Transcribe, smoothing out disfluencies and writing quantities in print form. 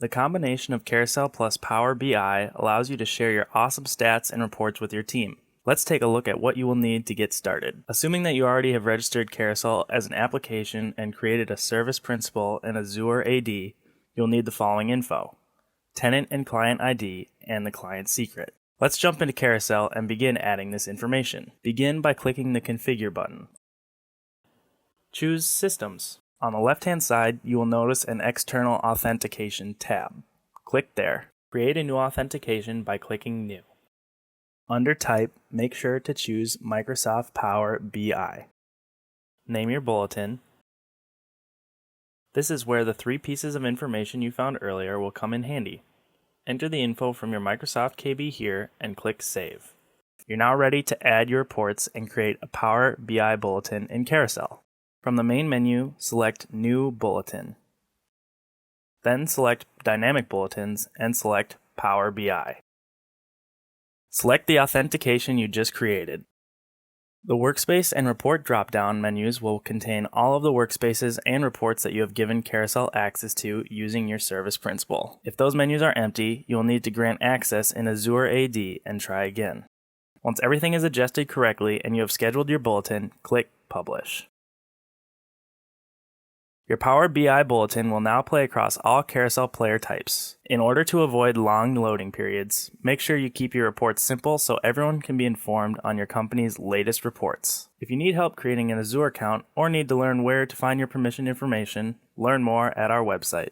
The combination of Carousel plus Power BI allows you to share your awesome stats and reports with your team. Let's take a look at what you will need to get started. Assuming that you already have registered Carousel as an application and created a service principal and Azure AD, you'll need the following info: tenant and client ID and the client secret. Let's jump into Carousel and begin adding this information. Begin by clicking the Configure button. Choose Systems. On the left-hand side, you will notice an External Authentication tab. Click there. Create a new authentication by clicking New. Under Type, make sure to choose Microsoft Power BI. Name your bulletin. This is where the 3 pieces of information you found earlier will come in handy. Enter the info from your Microsoft KB here and click Save. You're now ready to add your reports and create a Power BI bulletin in Carousel. From the main menu, select New Bulletin. Then select Dynamic Bulletins and select Power BI. Select the authentication you just created. The Workspace and Report drop-down menus will contain all of the workspaces and reports that you have given Carousel access to using your service principal. If those menus are empty, you will need to grant access in Azure AD and try again. Once everything is adjusted correctly and you have scheduled your bulletin, click Publish. Your Power BI bulletin will now play across all Carousel player types. In order to avoid long loading periods, make sure you keep your reports simple so everyone can be informed on your company's latest reports. If you need help creating an Azure account or need to learn where to find your permission information, learn more at our website.